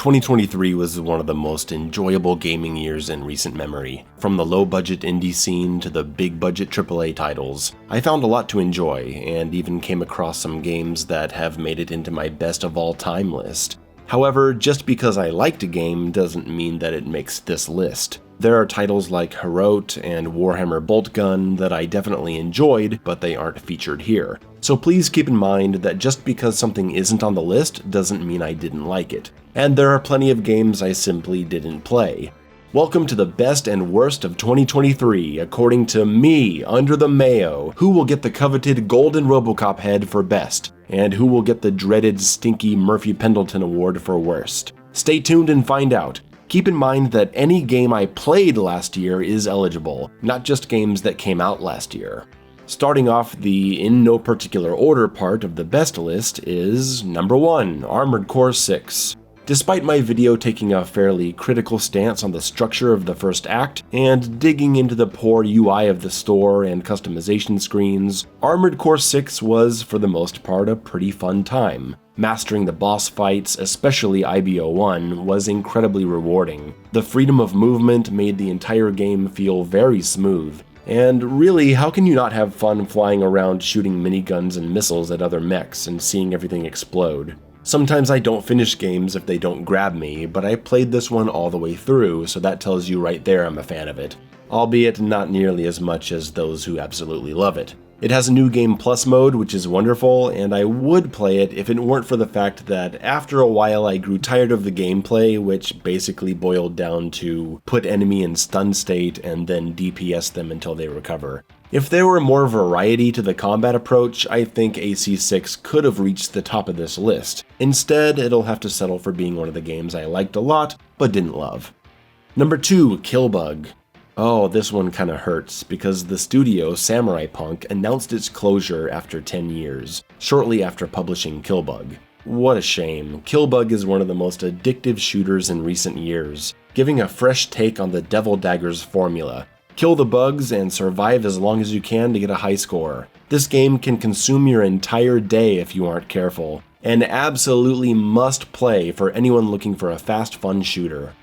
2023 was one of the most enjoyable gaming years in recent memory. From the low-budget indie scene to the big-budget AAA titles, I found a lot to enjoy, and even came across some games that have made it into my best of all time list. However, just because I liked a game doesn't mean that it makes this list. There are titles like Herote and Warhammer Boltgun that I definitely enjoyed, but they aren't featured here. So please keep in mind that just because something isn't on the list doesn't mean I didn't like it. And there are plenty of games I simply didn't play. Welcome to the best and worst of 2023, according to me, Under the Mayo, who will get the coveted Golden RoboCop head for best, and who will get the dreaded stinky Murphy Pendleton award for worst. Stay tuned and find out. Keep in mind that any game I played last year is eligible, not just games that came out last year. Starting off the in no particular order part of the best list is number 1, Armored Core 6. Despite my video taking a fairly critical stance on the structure of the first act, and digging into the poor UI of the store and customization screens, Armored Core 6 was, for the most part, a pretty fun time. Mastering the boss fights, especially IBO1, was incredibly rewarding. The freedom of movement made the entire game feel very smooth. And really, how can you not have fun flying around shooting miniguns and missiles at other mechs and seeing everything explode? Sometimes I don't finish games if they don't grab me, but I played this one all the way through, so that tells you right there I'm a fan of it. Albeit not nearly as much as those who absolutely love it. It has a new Game Plus mode, which is wonderful, and I would play it if it weren't for the fact that after a while I grew tired of the gameplay, which basically boiled down to put enemy in stun state and then DPS them until they recover. If there were more variety to the combat approach, I think AC6 could have reached the top of this list. Instead, it'll have to settle for being one of the games I liked a lot, but didn't love. Number 2, Killbug. Oh, this one kinda hurts, because the studio, Samurai Punk, announced its closure after 10 years, shortly after publishing Killbug. What a shame. Killbug is one of the most addictive shooters in recent years, giving a fresh take on the Devil Daggers formula. Kill the bugs and survive as long as you can to get a high score. This game can consume your entire day if you aren't careful, and absolutely must play for anyone looking for a fast, fun shooter.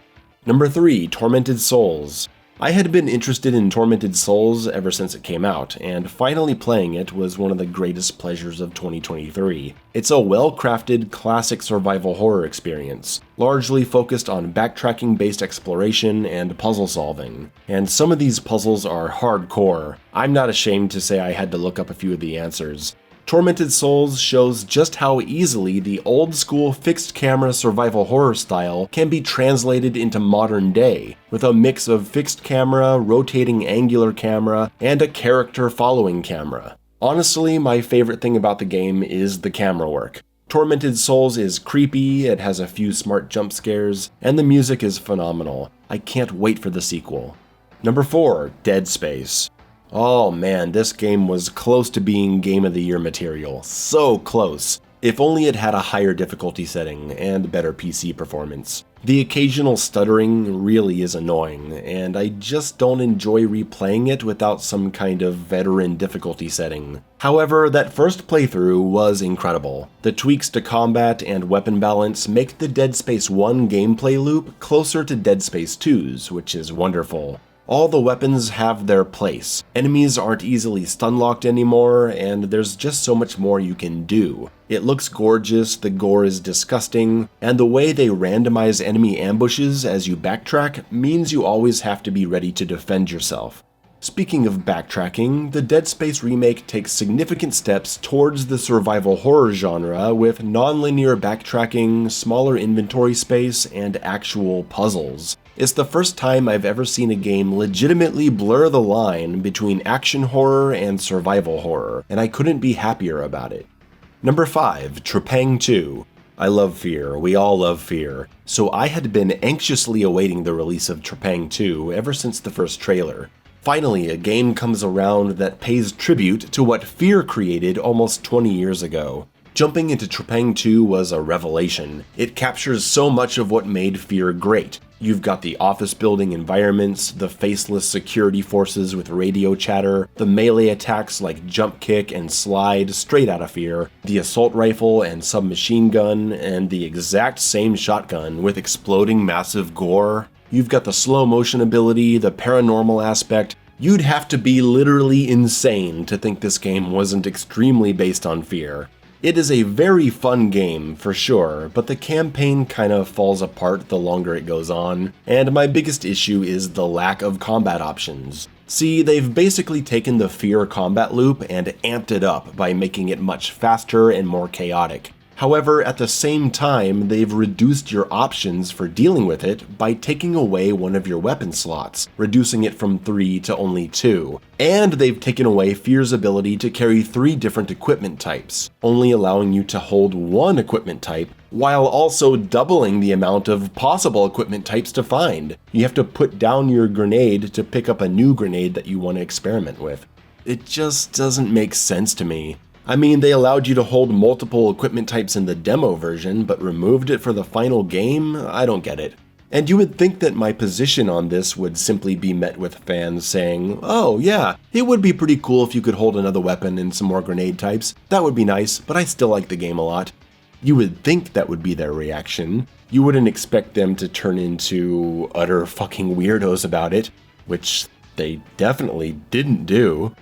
Number 3, Tormented Souls. I had been interested in Tormented Souls ever since it came out, and finally playing it was one of the greatest pleasures of 2023. It's a well-crafted, classic survival horror experience, largely focused on backtracking-based exploration and puzzle solving. And some of these puzzles are hardcore. I'm not ashamed to say I had to look up a few of the answers. Tormented Souls shows just how easily the old-school fixed-camera survival horror style can be translated into modern day, with a mix of fixed camera, rotating angular camera, and a character following camera. Honestly, my favorite thing about the game is the camera work. Tormented Souls is creepy, it has a few smart jump scares, and the music is phenomenal. I can't wait for the sequel. Number 4, Dead Space. Oh man, this game was close to being Game of the Year material. So close. If only it had a higher difficulty setting and better PC performance. The occasional stuttering really is annoying, and I just don't enjoy replaying it without some kind of veteran difficulty setting. However, that first playthrough was incredible. The tweaks to combat and weapon balance make the Dead Space 1 gameplay loop closer to Dead Space 2's, which is wonderful. All the weapons have their place, enemies aren't easily stun-locked anymore, and there's just so much more you can do. It looks gorgeous, the gore is disgusting, and the way they randomize enemy ambushes as you backtrack means you always have to be ready to defend yourself. Speaking of backtracking, the Dead Space remake takes significant steps towards the survival horror genre with non-linear backtracking, smaller inventory space, and actual puzzles. It's the first time I've ever seen a game legitimately blur the line between action horror and survival horror, and I couldn't be happier about it. Number 5, Trepang 2. I love Fear, we all love Fear, so I had been anxiously awaiting the release of Trepang 2 ever since the first trailer. Finally, a game comes around that pays tribute to what Fear created almost 20 years ago. Jumping into Trepang 2 was a revelation. It captures so much of what made Fear great. You've got the office building environments, the faceless security forces with radio chatter, the melee attacks like jump kick and slide straight out of Fear, the assault rifle and submachine gun, and the exact same shotgun with exploding massive gore. You've got the slow motion ability, the paranormal aspect. You'd have to be literally insane to think this game wasn't extremely based on Fear. It is a very fun game, for sure, but the campaign kind of falls apart the longer it goes on, and my biggest issue is the lack of combat options. See, they've basically taken the Fear combat loop and amped it up by making it much faster and more chaotic. However, at the same time, they've reduced your options for dealing with it by taking away one of your weapon slots, reducing it from 3 to only 2. And they've taken away Fear's ability to carry 3 different equipment types, only allowing you to hold one equipment type, while also doubling the amount of possible equipment types to find. You have to put down your grenade to pick up a new grenade that you want to experiment with. It just doesn't make sense to me. I mean, they allowed you to hold multiple equipment types in the demo version, but removed it for the final game? I don't get it. And you would think that my position on this would simply be met with fans saying, "Oh yeah, it would be pretty cool if you could hold another weapon and some more grenade types. That would be nice, but I still like the game a lot." You would think that would be their reaction. You wouldn't expect them to turn into utter fucking weirdos about it, which they definitely didn't do.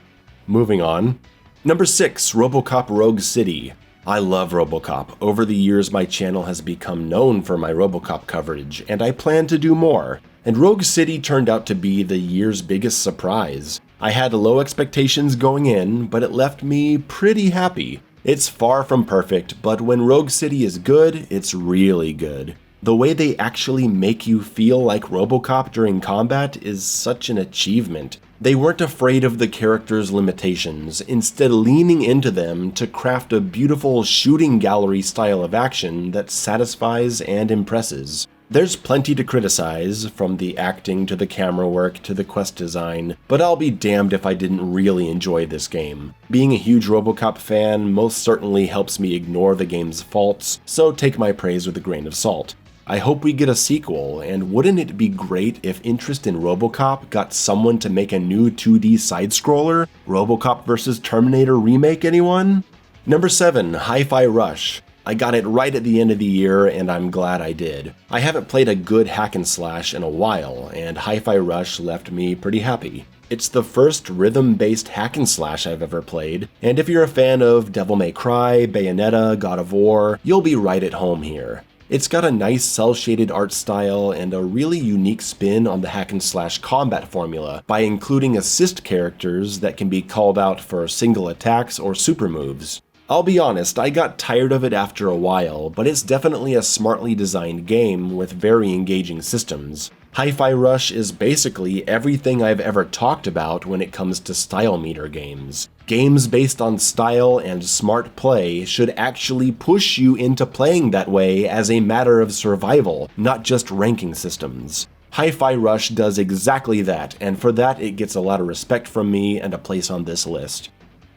Moving on. Number 6, RoboCop Rogue City. I love RoboCop. Over the years, my channel has become known for my RoboCop coverage, and I plan to do more. And Rogue City turned out to be the year's biggest surprise. I had low expectations going in, but it left me pretty happy. It's far from perfect, but when Rogue City is good, it's really good. The way they actually make you feel like RoboCop during combat is such an achievement. They weren't afraid of the character's limitations, instead leaning into them to craft a beautiful shooting gallery style of action that satisfies and impresses. There's plenty to criticize, from the acting to the camera work to the quest design, but I'll be damned if I didn't really enjoy this game. Being a huge RoboCop fan most certainly helps me ignore the game's faults, so take my praise with a grain of salt. I hope we get a sequel, and wouldn't it be great if interest in RoboCop got someone to make a new 2D side-scroller? RoboCop vs. Terminator remake, anyone? Number 7, Hi-Fi Rush. I got it right at the end of the year, and I'm glad I did. I haven't played a good hack and slash in a while, and Hi-Fi Rush left me pretty happy. It's the first rhythm-based hack and slash I've ever played, and if you're a fan of Devil May Cry, Bayonetta, God of War, you'll be right at home here. It's got a nice cel-shaded art style and a really unique spin on the hack and slash combat formula by including assist characters that can be called out for single attacks or super moves. I'll be honest, I got tired of it after a while, but it's definitely a smartly designed game with very engaging systems. Hi-Fi Rush is basically everything I've ever talked about when it comes to style meter games. Games based on style and smart play should actually push you into playing that way as a matter of survival, not just ranking systems. Hi-Fi Rush does exactly that, and for that it gets a lot of respect from me and a place on this list.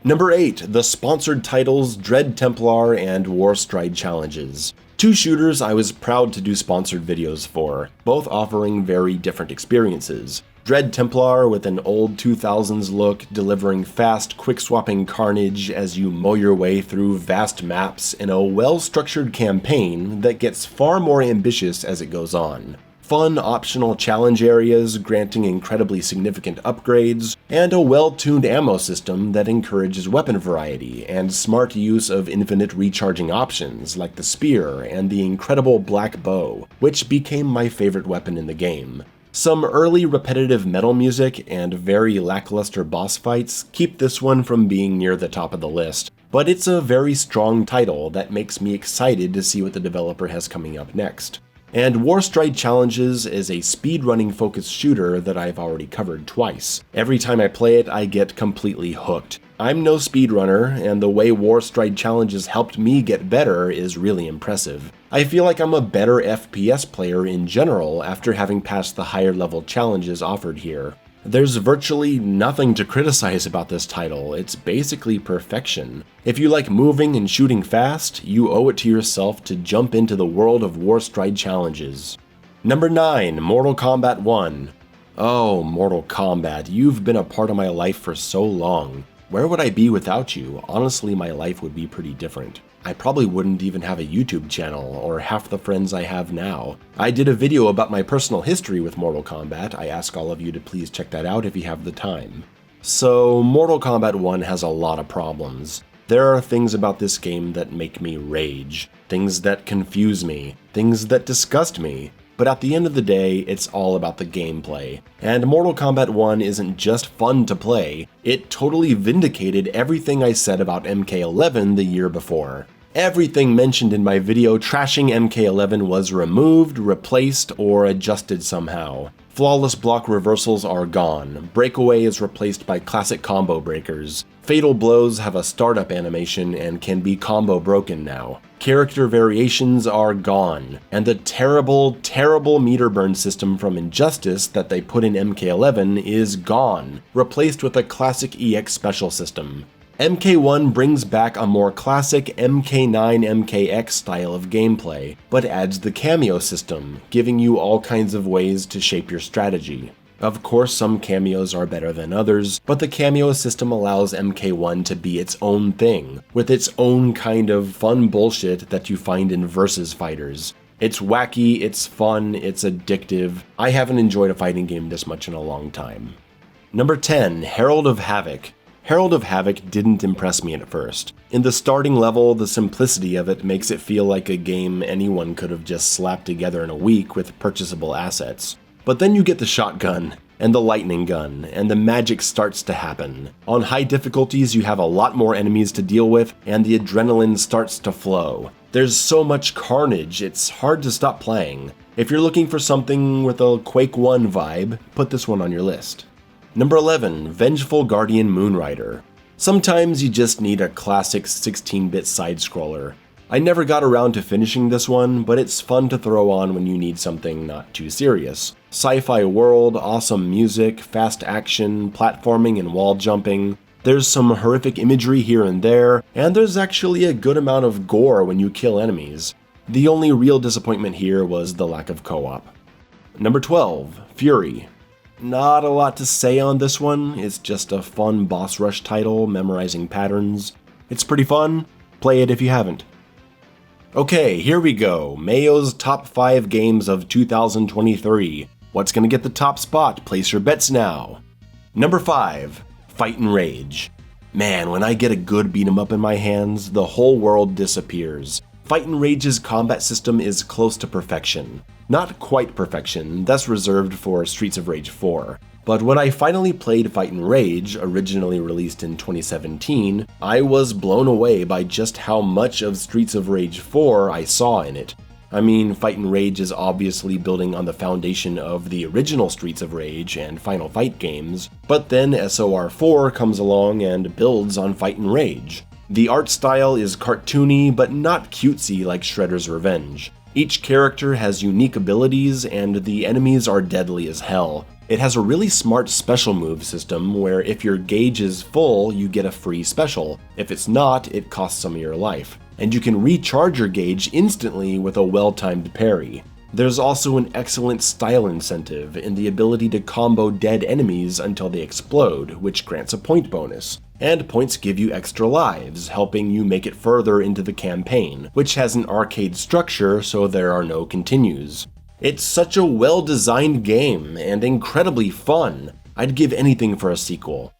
Number 8, the sponsored titles Dread Templar and Warstride challenges. 2 shooters I was proud to do sponsored videos for, both offering very different experiences. Dread Templar with an old 2000s look, delivering fast, quick-swapping carnage as you mow your way through vast maps in a well-structured campaign that gets far more ambitious as it goes on. Fun optional challenge areas granting incredibly significant upgrades, and a well-tuned ammo system that encourages weapon variety and smart use of infinite recharging options like the spear and the incredible black bow, which became my favorite weapon in the game. Some early repetitive metal music and very lackluster boss fights keep this one from being near the top of the list, but it's a very strong title that makes me excited to see what the developer has coming up next. And Warstride Challenges is a speedrunning focused shooter that I've already covered twice. Every time I play it, I get completely hooked. I'm no speedrunner, and the way Warstride Challenges helped me get better is really impressive. I feel like I'm a better FPS player in general after having passed the higher level challenges offered here. There's virtually nothing to criticize about this title, it's basically perfection. If you like moving and shooting fast, you owe it to yourself to jump into the world of Warstride Challenges. Number 9, Mortal Kombat 1. Oh, Mortal Kombat, you've been a part of my life for so long. Where would I be without you? Honestly, my life would be pretty different. I probably wouldn't even have a YouTube channel, or half the friends I have now. I did a video about my personal history with Mortal Kombat. I ask all of you to please check that out if you have the time. So, Mortal Kombat 1 has a lot of problems. There are things about this game that make me rage, things that confuse me, things that disgust me. But at the end of the day, it's all about the gameplay. And Mortal Kombat 1 isn't just fun to play, it totally vindicated everything I said about MK11 the year before. Everything mentioned in my video trashing MK11 was removed, replaced, or adjusted somehow. Flawless block reversals are gone, breakaway is replaced by classic combo breakers, fatal blows have a startup animation and can be combo broken now. Character variations are gone, and the terrible meter burn system from Injustice that they put in MK11 is gone, replaced with a classic EX special system. MK1 brings back a more classic MK9 MKX style of gameplay, but adds the cameo system, giving you all kinds of ways to shape your strategy. Of course, some cameos are better than others, but the cameo system allows MK1 to be its own thing, with its own kind of fun bullshit that you find in Versus fighters. It's wacky, it's fun, it's addictive. I haven't enjoyed a fighting game this much in a long time. Number 10, Herald of Havoc. Herald of Havoc didn't impress me at first. In the starting level, the simplicity of it makes it feel like a game anyone could have just slapped together in a week with purchasable assets. But then you get the shotgun, and the lightning gun, and the magic starts to happen. On high difficulties, you have a lot more enemies to deal with, and the adrenaline starts to flow. There's so much carnage, it's hard to stop playing. If you're looking for something with a Quake 1 vibe, put this one on your list. Number 11, Vengeful Guardian Moonrider. Sometimes you just need a classic 16-bit side-scroller. I never got around to finishing this one, but it's fun to throw on when you need something not too serious. Sci-fi world, awesome music, fast action, platforming and wall jumping. There's some horrific imagery here and there, and there's actually a good amount of gore when you kill enemies. The only real disappointment here was the lack of co-op. Number 12, Fury. Not a lot to say on this one, it's just a fun boss rush title, memorizing patterns. It's pretty fun, play it if you haven't. Okay, here we go, Mayo's top 5 games of 2023. What's gonna get the top spot? Place your bets now. Number 5, Fight and Rage. Man, when I get a good beat 'em up in my hands, the whole world disappears. Fight and Rage's combat system is close to perfection. Not quite perfection, that's reserved for Streets of Rage 4. But when I finally played Fight and Rage, originally released in 2017, I was blown away by just how much of Streets of Rage 4 I saw in it. I mean, Fight and Rage is obviously building on the foundation of the original Streets of Rage and Final Fight games, but then SOR 4 comes along and builds on Fight and Rage. The art style is cartoony, but not cutesy like Shredder's Revenge. Each character has unique abilities, and the enemies are deadly as hell. It has a really smart special move system where if your gauge is full, you get a free special. If it's not, it costs some of your life. And you can recharge your gauge instantly with a well-timed parry. There's also an excellent style incentive in the ability to combo dead enemies until they explode, which grants a point bonus. And points give you extra lives, helping you make it further into the campaign, which has an arcade structure so there are no continues. It's such a well-designed game, and incredibly fun. I'd give anything for a sequel.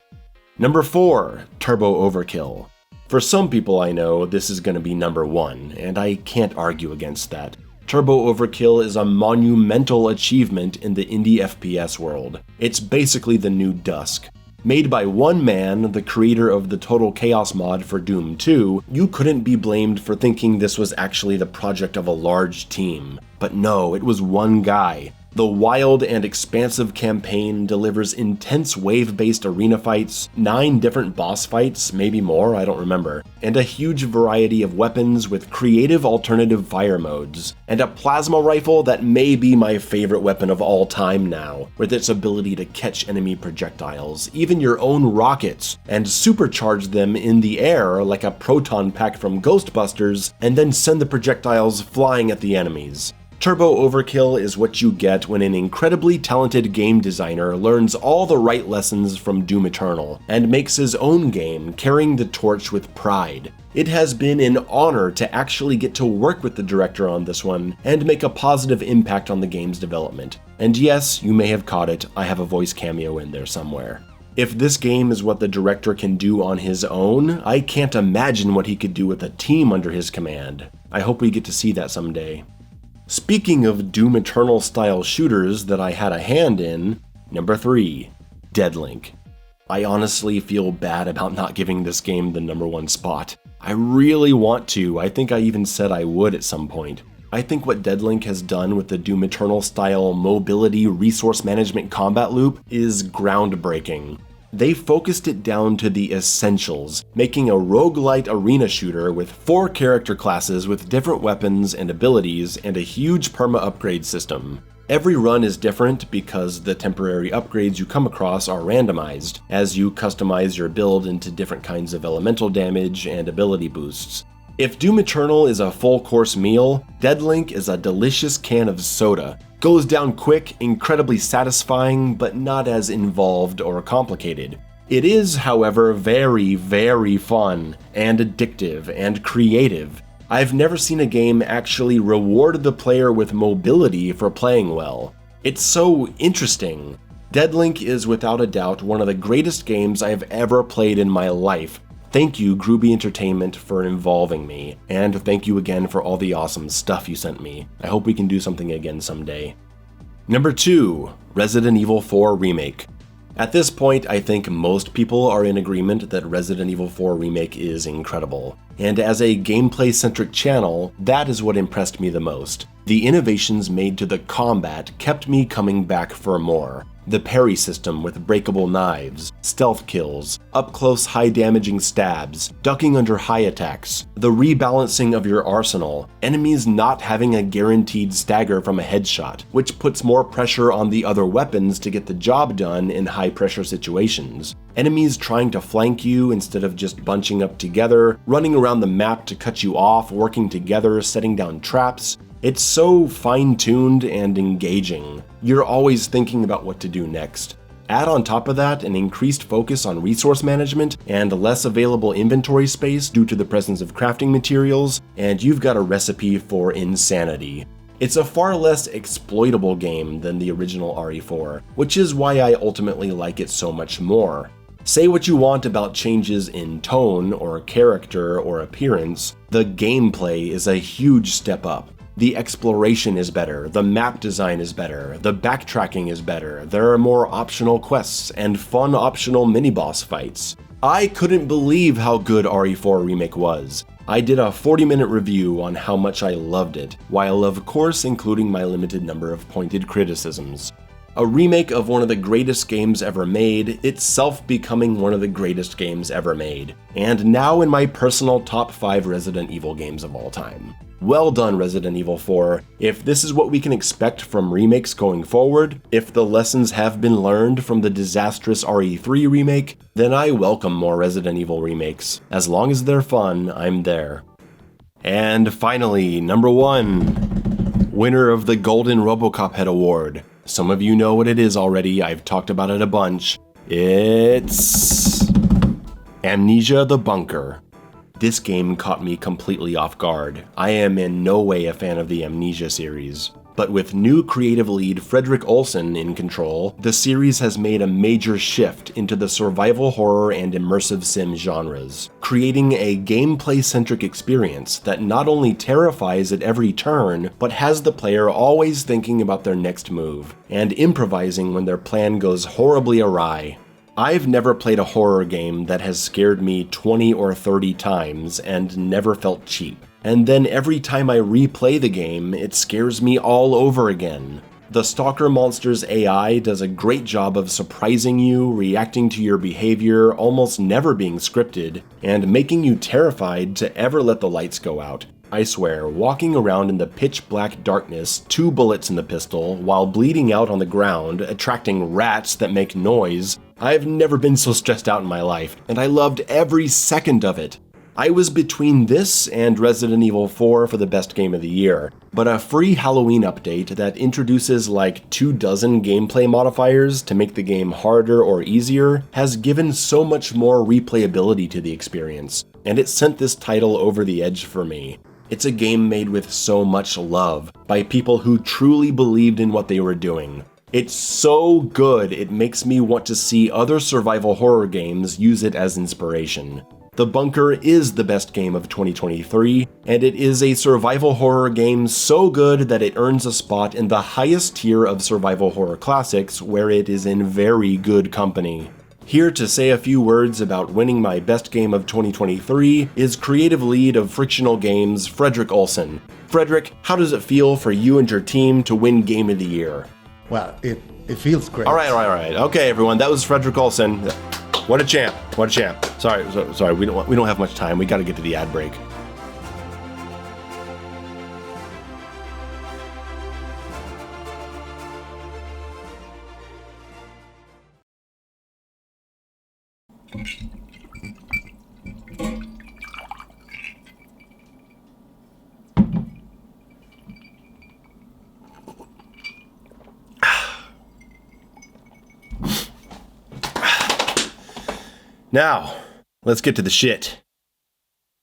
Number 4, Turbo Overkill. For some people I know, this is gonna be number 1, and I can't argue against that. Turbo Overkill is a monumental achievement in the indie FPS world. It's basically the new Dusk. Made by one man, the creator of the Total Chaos mod for Doom 2, you couldn't be blamed for thinking this was actually the project of a large team. But no, it was one guy. The wild and expansive campaign delivers intense wave-based arena fights, 9 different boss fights, maybe more, I don't remember, and a huge variety of weapons with creative alternative fire modes, and a plasma rifle that may be my favorite weapon of all time now, with its ability to catch enemy projectiles, even your own rockets, and supercharge them in the air like a proton pack from Ghostbusters, and then send the projectiles flying at the enemies. Turbo Overkill is what you get when an incredibly talented game designer learns all the right lessons from Doom Eternal and makes his own game, carrying the torch with pride. It has been an honor to actually get to work with the director on this one and make a positive impact on the game's development. And yes, you may have caught it, I have a voice cameo in there somewhere. If this game is what the director can do on his own, I can't imagine what he could do with a team under his command. I hope we get to see that someday. Speaking of Doom Eternal style shooters that I had a hand in, number 3, Deadlink. I honestly feel bad about not giving this game the number 1 spot. I really want to, I think I even said I would at some point. I think what Deadlink has done with the Doom Eternal style mobility resource management combat loop is groundbreaking. They focused it down to the essentials, making a roguelite arena shooter with 4 character classes with different weapons and abilities and a huge perma-upgrade system. Every run is different because the temporary upgrades you come across are randomized, as you customize your build into different kinds of elemental damage and ability boosts. If Doom Eternal is a full-course meal, Deadlink is a delicious can of soda. Goes down quick, incredibly satisfying, but not as involved or complicated. It is, however, very, very fun, and addictive, and creative. I've never seen a game actually reward the player with mobility for playing well. It's so interesting. Deadlink is without a doubt one of the greatest games I've ever played in my life. Thank you, Groovy Entertainment, for involving me, and thank you again for all the awesome stuff you sent me. I hope we can do something again someday. Number 2, Resident Evil 4 Remake. At this point, I think most people are in agreement that Resident Evil 4 Remake is incredible. And as a gameplay-centric channel, that is what impressed me the most. The innovations made to the combat kept me coming back for more. The parry system with breakable knives, stealth kills, up-close high-damaging stabs, ducking under high attacks, the rebalancing of your arsenal, enemies not having a guaranteed stagger from a headshot, which puts more pressure on the other weapons to get the job done in high-pressure situations, enemies trying to flank you instead of just bunching up together, running around the map to cut you off, working together, setting down traps. It's so fine-tuned and engaging. You're always thinking about what to do next. Add on top of that an increased focus on resource management and less available inventory space due to the presence of crafting materials, and you've got a recipe for insanity. It's a far less exploitable game than the original RE4, which is why I ultimately like it so much more. Say what you want about changes in tone or character or appearance, the gameplay is a huge step up. The exploration is better, the map design is better, the backtracking is better, there are more optional quests and fun optional mini-boss fights. I couldn't believe how good RE4 Remake was. I did a 40-minute review on how much I loved it, while of course including my limited number of pointed criticisms. A remake of one of the greatest games ever made, itself becoming one of the greatest games ever made, and now in my personal top 5 Resident Evil games of all time. Well done, Resident Evil 4. If this is what we can expect from remakes going forward, if the lessons have been learned from the disastrous RE3 remake, then I welcome more Resident Evil remakes. As long as they're fun, I'm there. And finally, number 1, winner of the Golden RoboCop Head Award. Some of you know what it is already, I've talked about it a bunch. It's Amnesia: The Bunker. This game caught me completely off guard. I am in no way a fan of the Amnesia series. But with new creative lead Frederick Olsen in control, the series has made a major shift into the survival horror and immersive sim genres, creating a gameplay-centric experience that not only terrifies at every turn, but has the player always thinking about their next move, and improvising when their plan goes horribly awry. I've never played a horror game that has scared me 20 or 30 times and never felt cheap. And then every time I replay the game, it scares me all over again. The Stalker Monster's AI does a great job of surprising you, reacting to your behavior, almost never being scripted, and making you terrified to ever let the lights go out. I swear, walking around in the pitch black darkness, 2 bullets in the pistol, while bleeding out on the ground, attracting rats that make noise, I've never been so stressed out in my life, and I loved every second of it. I was between this and Resident Evil 4 for the best game of the year, but a free Halloween update that introduces like 24 gameplay modifiers to make the game harder or easier has given so much more replayability to the experience, and it sent this title over the edge for me. It's a game made with so much love, by people who truly believed in what they were doing. It's so good it makes me want to see other survival horror games use it as inspiration. The Bunker is the best game of 2023, and it is a survival horror game so good that it earns a spot in the highest tier of survival horror classics, where it is in very good company. Here to say a few words about winning my best game of 2023 is creative lead of Frictional Games, Frederick Olsen. Frederick, how does it feel for you and your team to win Game of the Year? Well, it feels great. All right. Okay, everyone, that was Frederick Olsen. What a champ! Sorry, we don't have much time. We got to get to the ad break. Now, let's get to the shit.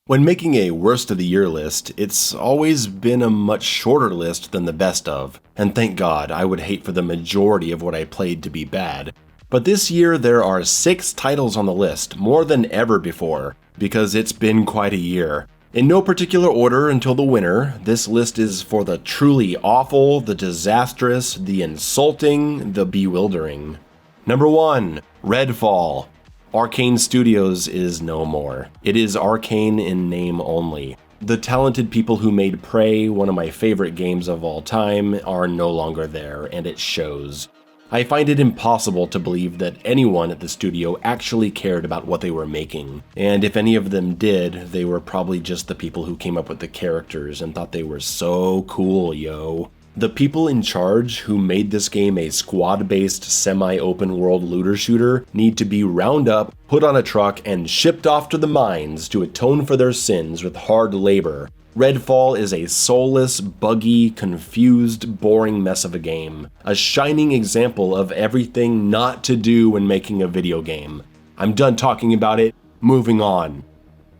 When making a worst of the year list, it's always been a much shorter list than the best of, and thank God, I would hate for the majority of what I played to be bad. But this year there are 6 titles on the list, more than ever before, because it's been quite a year. In no particular order until the winner, this list is for the truly awful, the disastrous, the insulting, the bewildering. Number 1, Redfall. Arcane Studios is no more. It is Arcane in name only. The talented people who made Prey, one of my favorite games of all time, are no longer there, and it shows. I find it impossible to believe that anyone at the studio actually cared about what they were making, and if any of them did, they were probably just the people who came up with the characters and thought they were so cool, yo. The people in charge who made this game a squad-based semi-open world looter shooter need to be round up, put on a truck, and shipped off to the mines to atone for their sins with hard labor. Redfall is a soulless, buggy, confused, boring mess of a game. A shining example of everything not to do when making a video game. I'm done talking about it, moving on.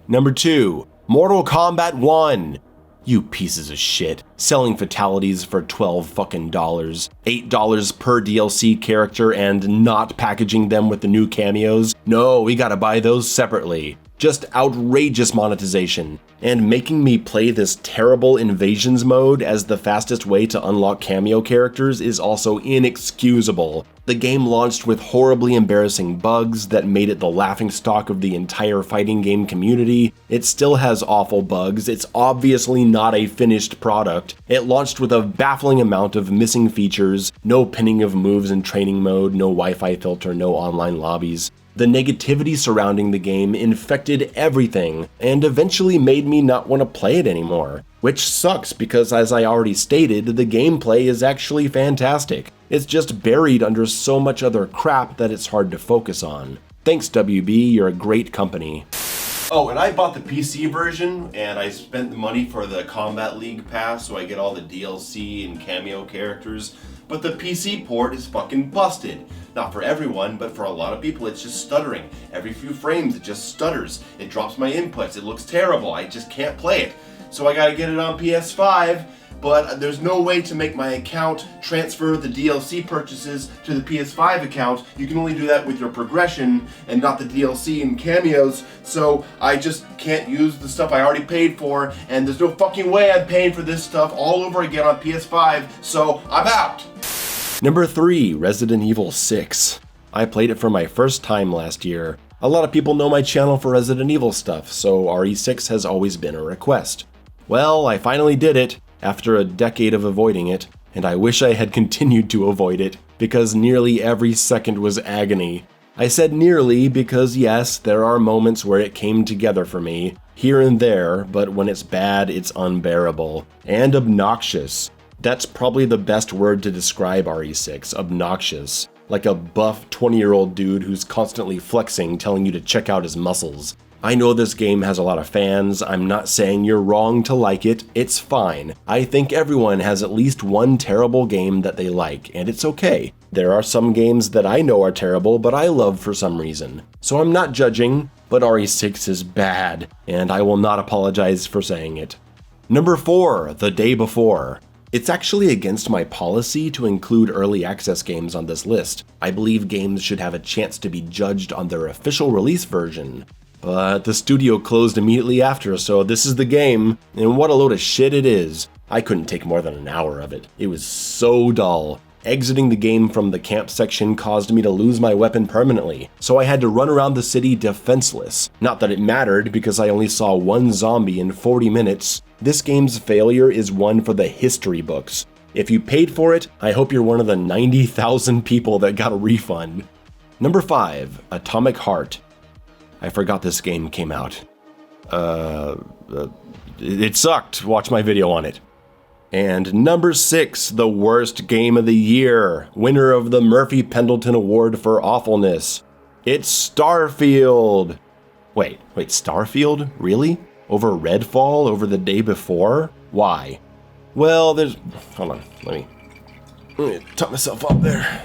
Number 2, Mortal Kombat 1. You pieces of shit. Selling fatalities for $12 fucking dollars, $8 per DLC character, and not packaging them with the new cameos. No, we gotta buy those separately. Just outrageous monetization, and making me play this terrible invasions mode as the fastest way to unlock cameo characters is also inexcusable. The game launched with horribly embarrassing bugs that made it the laughingstock of the entire fighting game community. It still has awful bugs, it's obviously not a finished product. It launched with a baffling amount of missing features, no pinning of moves in training mode, no Wi-Fi filter, no online lobbies. The negativity surrounding the game infected everything, and eventually made me not want to play it anymore. Which sucks because, as I already stated, the gameplay is actually fantastic. It's just buried under so much other crap that it's hard to focus on. Thanks WB, you're a great company. Oh, and I bought the PC version, and I spent the money for the Combat League pass, so I get all the DLC and cameo characters. But the PC port is fucking busted. Not for everyone, but for a lot of people it's just stuttering. Every few frames it just stutters. It drops my inputs. It looks terrible. I just can't play it. So I gotta get it on PS5, but there's no way to make my account transfer the DLC purchases to the PS5 account. You can only do that with your progression and not the DLC and cameos, so I just can't use the stuff I already paid for, and there's no fucking way I'm paying for this stuff all over again on PS5, so I'm out! Number 3, Resident Evil 6. I played it for my first time last year. A lot of people know my channel for Resident Evil stuff, so RE6 has always been a request. Well, I finally did it, after a decade of avoiding it, and I wish I had continued to avoid it, because nearly every second was agony. I said nearly because yes, there are moments where it came together for me, here and there, but when it's bad, it's unbearable. And obnoxious. That's probably the best word to describe RE6, obnoxious. Like a buff 20-year-old dude who's constantly flexing, telling you to check out his muscles. I know this game has a lot of fans. I'm not saying you're wrong to like it. It's fine. I think everyone has at least one terrible game that they like, and it's okay. There are some games that I know are terrible, but I love for some reason. So I'm not judging, but RE6 is bad, and I will not apologize for saying it. Number 4, The Day Before. It's actually against my policy to include early access games on this list. I believe games should have a chance to be judged on their official release version. But the studio closed immediately after, so this is the game, and what a load of shit it is. I couldn't take more than an hour of it. It was so dull. Exiting the game from the camp section caused me to lose my weapon permanently, so I had to run around the city defenseless. Not that it mattered, because I only saw one zombie in 40 minutes. This game's failure is one for the history books. If you paid for it, I hope you're one of the 90,000 people that got a refund. Number 5, Atomic Heart. I forgot this game came out. It sucked. Watch my video on it. And number 6, the worst game of the year, winner of the Murphy Pendleton Award for awfulness. It's Starfield. Wait, Starfield? Really? Over Redfall? Over The Day Before? Why? Well, hold on, let me tuck myself up there.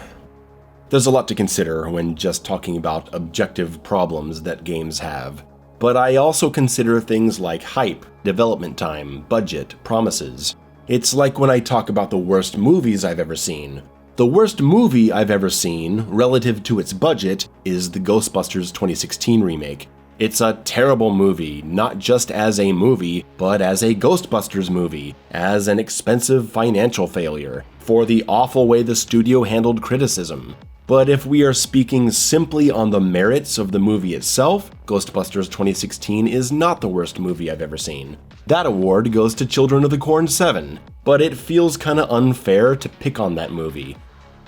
There's a lot to consider when just talking about objective problems that games have. But I also consider things like hype, development time, budget, promises. It's like when I talk about the worst movies I've ever seen. The worst movie I've ever seen, relative to its budget, is the Ghostbusters 2016 remake. It's a terrible movie, not just as a movie, but as a Ghostbusters movie, as an expensive financial failure, for the awful way the studio handled criticism. But if we are speaking simply on the merits of the movie itself, Ghostbusters 2016 is not the worst movie I've ever seen. That award goes to Children of the Corn 7, but it feels kinda unfair to pick on that movie.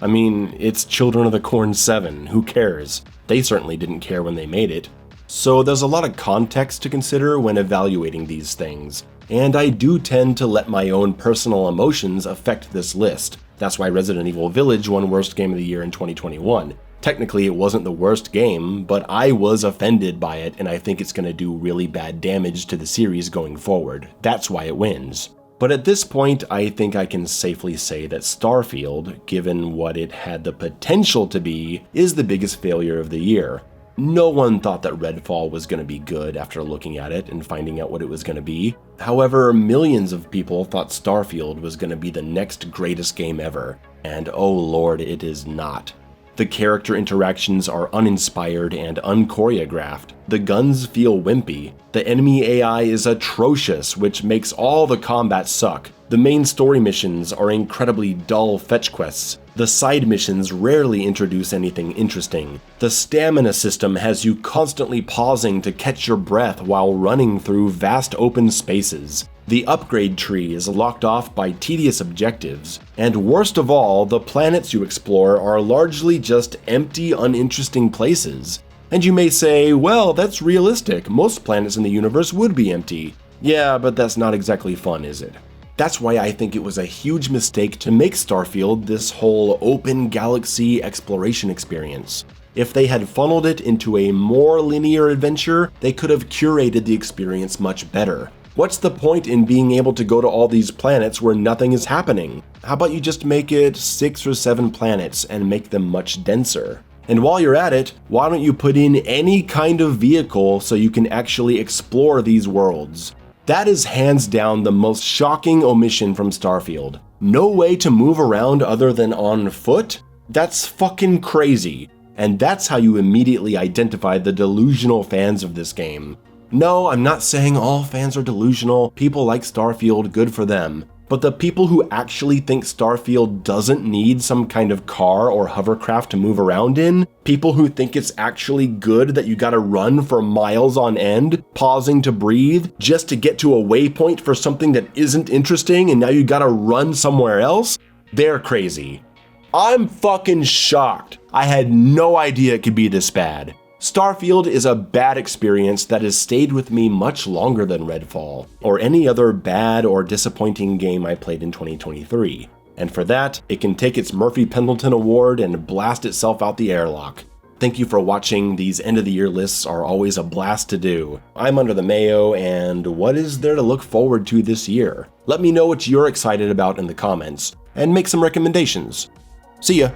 I mean, it's Children of the Corn 7, who cares? They certainly didn't care when they made it. So there's a lot of context to consider when evaluating these things, and I do tend to let my own personal emotions affect this list. That's why Resident Evil Village won Worst Game of the Year in 2021. Technically, it wasn't the worst game, but I was offended by it, and I think it's going to do really bad damage to the series going forward. That's why it wins. But at this point, I think I can safely say that Starfield, given what it had the potential to be, is the biggest failure of the year. No one thought that Redfall was going to be good after looking at it and finding out what it was going to be. However, millions of people thought Starfield was going to be the next greatest game ever, and oh lord, it is not. The character interactions are uninspired and unchoreographed. The guns feel wimpy. The enemy AI is atrocious, which makes all the combat suck. The main story missions are incredibly dull fetch quests. The side missions rarely introduce anything interesting. The stamina system has you constantly pausing to catch your breath while running through vast open spaces. The upgrade tree is locked off by tedious objectives. And worst of all, the planets you explore are largely just empty, uninteresting places. And you may say, well, that's realistic. Most planets in the universe would be empty. Yeah, but that's not exactly fun, is it? That's why I think it was a huge mistake to make Starfield this whole open galaxy exploration experience. If they had funneled it into a more linear adventure, they could have curated the experience much better. What's the point in being able to go to all these planets where nothing is happening? How about you just make it 6 or 7 planets and make them much denser? And while you're at it, why don't you put in any kind of vehicle so you can actually explore these worlds? That is hands down the most shocking omission from Starfield. No way to move around other than on foot? That's fucking crazy. And that's how you immediately identify the delusional fans of this game. No, I'm not saying all fans are delusional. People like Starfield, good for them. But the people who actually think Starfield doesn't need some kind of car or hovercraft to move around in, people who think it's actually good that you gotta run for miles on end, pausing to breathe, just to get to a waypoint for something that isn't interesting and now you gotta run somewhere else, they're crazy. I'm fucking shocked. I had no idea it could be this bad. Starfield is a bad experience that has stayed with me much longer than Redfall, or any other bad or disappointing game I played in 2023. And for that, it can take its Murphy Pendleton Award and blast itself out the airlock. Thank you for watching. These end of the year lists are always a blast to do. I'm Under the Mayo, and what is there to look forward to this year? Let me know what you're excited about in the comments, and make some recommendations. See ya!